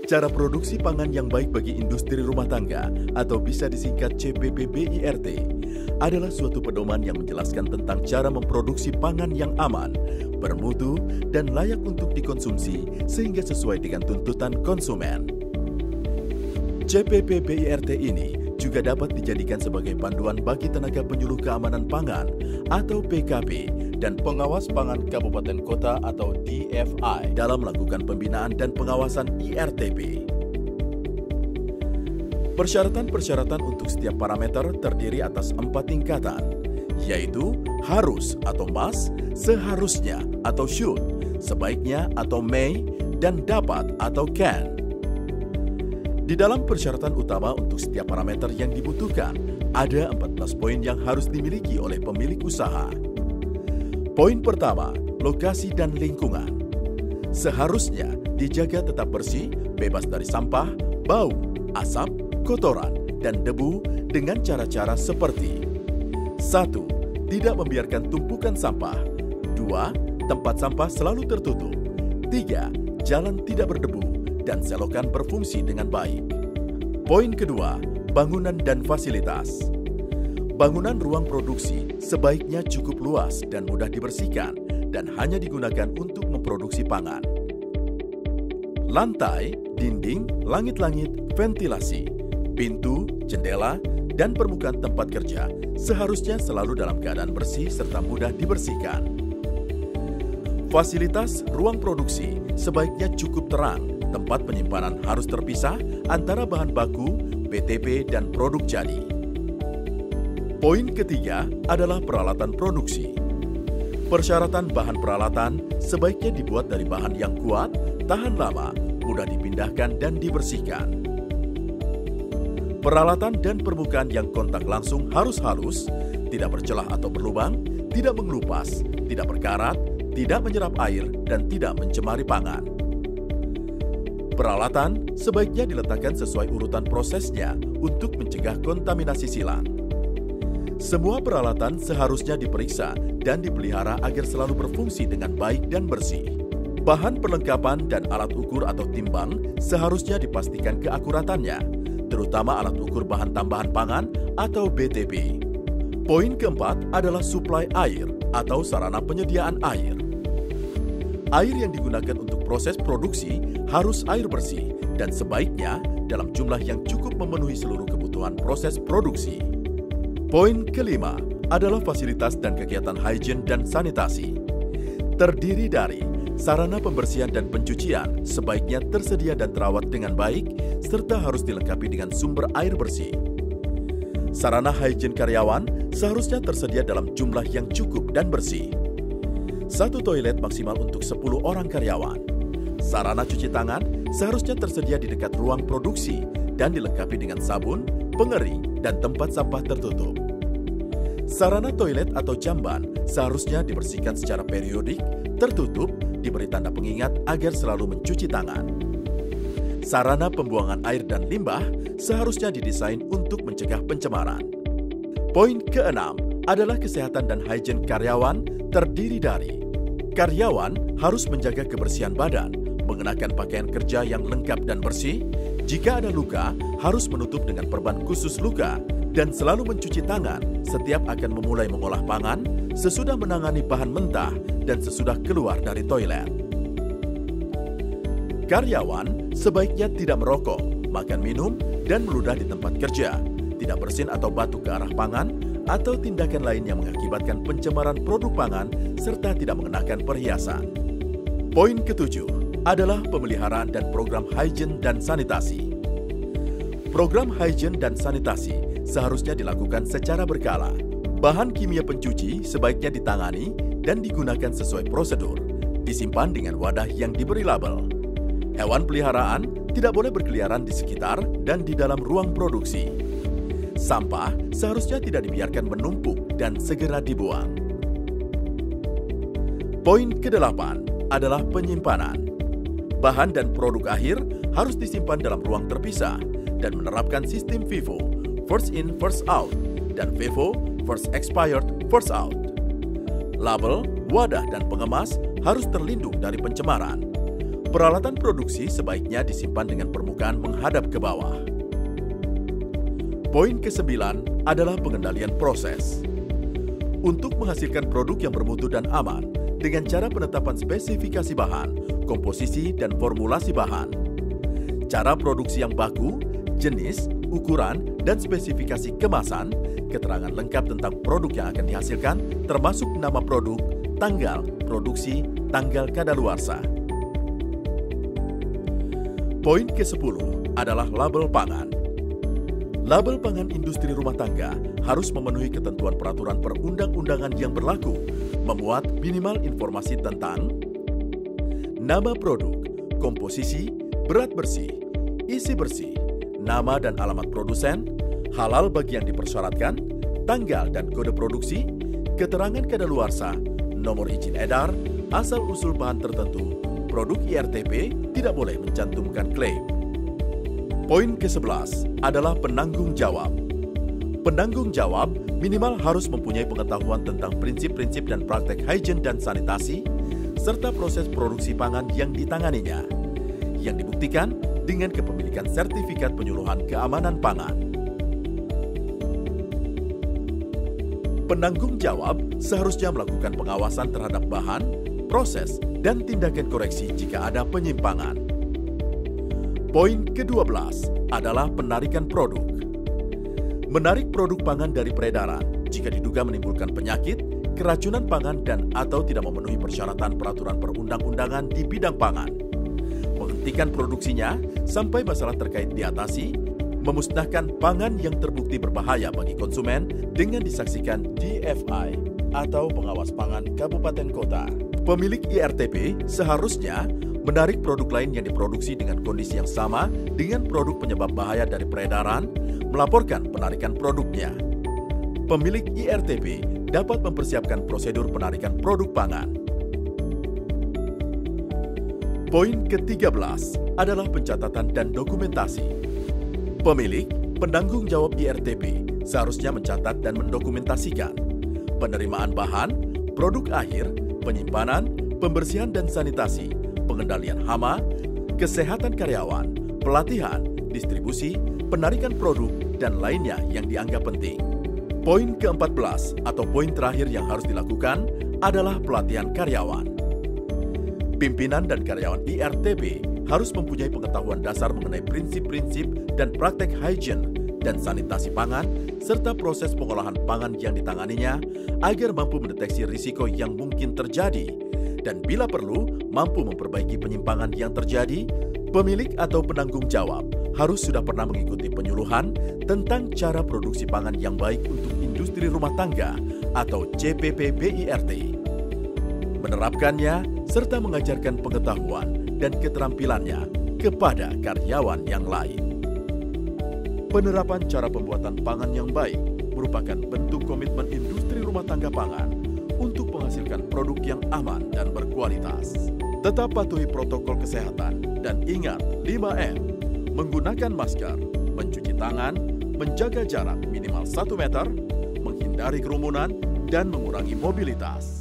Cara produksi pangan yang baik bagi industri rumah tangga atau bisa disingkat CPPBIRT adalah suatu pedoman yang menjelaskan tentang cara memproduksi pangan yang aman, bermutu, dan layak untuk dikonsumsi sehingga sesuai dengan tuntutan konsumen. CPPBIRT ini juga dapat dijadikan sebagai panduan bagi tenaga penyuluh keamanan pangan atau PKP dan pengawas pangan kabupaten kota atau DFI dalam melakukan pembinaan dan pengawasan IRTP. Persyaratan-persyaratan untuk setiap parameter terdiri atas 4 tingkatan, yaitu harus atau must, seharusnya atau should, sebaiknya atau may, dan dapat atau can. Di dalam persyaratan utama untuk setiap parameter yang dibutuhkan, ada 14 poin yang harus dimiliki oleh pemilik usaha. Poin pertama, lokasi dan lingkungan. Seharusnya dijaga tetap bersih, bebas dari sampah, bau, asap, kotoran, dan debu dengan cara-cara seperti 1. Tidak membiarkan tumpukan sampah. 2. Tempat sampah selalu tertutup. 3. Jalan tidak berdebu dan selokan berfungsi dengan baik. Poin kedua, bangunan dan fasilitas. Bangunan ruang produksi sebaiknya cukup luas dan mudah dibersihkan dan hanya digunakan untuk memproduksi pangan. Lantai, dinding, langit-langit, ventilasi, pintu, jendela, dan permukaan tempat kerja seharusnya selalu dalam keadaan bersih serta mudah dibersihkan. Fasilitas ruang produksi sebaiknya cukup terang, tempat penyimpanan harus terpisah antara bahan baku, BTP, dan produk jadi. Poin ketiga adalah peralatan produksi. Persyaratan bahan peralatan sebaiknya dibuat dari bahan yang kuat, tahan lama, mudah dipindahkan dan dibersihkan. Peralatan dan permukaan yang kontak langsung harus halus, tidak bercelah atau berlubang, tidak mengelupas, tidak berkarat, tidak menyerap air, dan tidak mencemari pangan. Peralatan sebaiknya diletakkan sesuai urutan prosesnya untuk mencegah kontaminasi silang. Semua peralatan seharusnya diperiksa dan dipelihara agar selalu berfungsi dengan baik dan bersih. Bahan perlengkapan dan alat ukur atau timbang seharusnya dipastikan keakuratannya, terutama alat ukur bahan tambahan pangan atau BTP. Poin keempat adalah suplai air atau sarana penyediaan air. Air yang digunakan untuk proses produksi harus air bersih dan sebaiknya dalam jumlah yang cukup memenuhi seluruh kebutuhan proses produksi. Poin kelima adalah fasilitas dan kegiatan hygiene dan sanitasi. Terdiri dari sarana pembersihan dan pencucian sebaiknya tersedia dan terawat dengan baik serta harus dilengkapi dengan sumber air bersih. Sarana hygiene karyawan seharusnya tersedia dalam jumlah yang cukup dan bersih. 1 toilet maksimal untuk 10 orang karyawan. Sarana cuci tangan seharusnya tersedia di dekat ruang produksi dan dilengkapi dengan sabun, pengering, dan tempat sampah tertutup. Sarana toilet atau jamban seharusnya dibersihkan secara periodik, tertutup, diberi tanda pengingat agar selalu mencuci tangan. Sarana pembuangan air dan limbah seharusnya didesain untuk mencegah pencemaran. Poin keenam adalah kesehatan dan hygiene karyawan terdiri dari karyawan harus menjaga kebersihan badan, mengenakan pakaian kerja yang lengkap dan bersih. Jika ada luka, harus menutup dengan perban khusus luka dan selalu mencuci tangan setiap akan memulai mengolah pangan, sesudah menangani bahan mentah, dan sesudah keluar dari toilet. Karyawan sebaiknya tidak merokok, makan minum, dan meludah di tempat kerja, tidak bersin atau batuk ke arah pangan, atau tindakan lain yang mengakibatkan pencemaran produk pangan, serta tidak mengenakan perhiasan. Poin ketujuh adalah pemeliharaan dan program hygiene dan sanitasi. Program hygiene dan sanitasi seharusnya dilakukan secara berkala. Bahan kimia pencuci sebaiknya ditangani dan digunakan sesuai prosedur, disimpan dengan wadah yang diberi label. Hewan peliharaan tidak boleh berkeliaran di sekitar dan di dalam ruang produksi. Sampah seharusnya tidak dibiarkan menumpuk dan segera dibuang. Poin ke-8 adalah penyimpanan. Bahan dan produk akhir harus disimpan dalam ruang terpisah dan menerapkan sistem FIFO, first in, first out, dan FIFO, first expired, first out. Label, wadah, dan pengemas harus terlindung dari pencemaran. Peralatan produksi sebaiknya disimpan dengan permukaan menghadap ke bawah. Poin ke-9 adalah pengendalian proses. Untuk menghasilkan produk yang bermutu dan aman dengan cara penetapan spesifikasi bahan, komposisi, dan formulasi bahan. Cara produksi yang baku, jenis, ukuran, dan spesifikasi kemasan, keterangan lengkap tentang produk yang akan dihasilkan, termasuk nama produk, tanggal produksi, tanggal kadaluarsa. Poin ke-10 adalah label pangan. Label pangan industri rumah tangga harus memenuhi ketentuan peraturan perundang-undangan yang berlaku, memuat minimal informasi tentang nama produk, komposisi, berat bersih, isi bersih, nama dan alamat produsen, halal bagi yang dipersyaratkan, tanggal dan kode produksi, keterangan kadaluarsa, nomor izin edar, asal-usul bahan tertentu, produk IRTP tidak boleh mencantumkan klaim. Poin ke-11 adalah penanggung jawab. Penanggung jawab minimal harus mempunyai pengetahuan tentang prinsip-prinsip dan praktek higien dan sanitasi, serta proses produksi pangan yang ditanganinya, yang dibuktikan dengan kepemilikan sertifikat penyuluhan keamanan pangan. Penanggung jawab seharusnya melakukan pengawasan terhadap bahan, proses, dan tindakan koreksi jika ada penyimpangan. Poin ke-12 adalah penarikan produk. Menarik produk pangan dari peredaran jika diduga menimbulkan penyakit, keracunan pangan, dan atau tidak memenuhi persyaratan peraturan perundang-undangan di bidang pangan. Menghentikan produksinya sampai masalah terkait diatasi, memusnahkan pangan yang terbukti berbahaya bagi konsumen dengan disaksikan DFI atau pengawas pangan kabupaten kota. Pemilik IRTP seharusnya menarik produk lain yang diproduksi dengan kondisi yang sama dengan produk penyebab bahaya dari peredaran, melaporkan penarikan produknya. Pemilik IRTP dapat mempersiapkan prosedur penarikan produk pangan. Poin ke-13 adalah pencatatan dan dokumentasi. Pemilik, penanggung jawab IRTP seharusnya mencatat dan mendokumentasikan penerimaan bahan, produk akhir, penyimpanan, pembersihan dan sanitasi, pengendalian hama, kesehatan karyawan, pelatihan, distribusi, penarikan produk, dan lainnya yang dianggap penting. Poin ke-14 atau poin terakhir yang harus dilakukan adalah pelatihan karyawan. Pimpinan dan karyawan IRTP harus mempunyai pengetahuan dasar mengenai prinsip-prinsip dan praktek higien dan sanitasi pangan, serta proses pengolahan pangan yang ditanganinya agar mampu mendeteksi risiko yang mungkin terjadi, dan bila perlu mampu memperbaiki penyimpangan yang terjadi. Pemilik atau penanggung jawab harus sudah pernah mengikuti penyuluhan tentang cara produksi pangan yang baik untuk industri rumah tangga atau CPP-BIRT. Menerapkannya serta mengajarkan pengetahuan dan keterampilannya kepada karyawan yang lain. Penerapan cara pembuatan pangan yang baik merupakan bentuk komitmen industri rumah tangga pangan untuk menghasilkan produk yang aman dan berkualitas. Tetap patuhi protokol kesehatan dan ingat 5M, menggunakan masker, mencuci tangan, menjaga jarak minimal 1 meter, menghindari kerumunan, dan mengurangi mobilitas.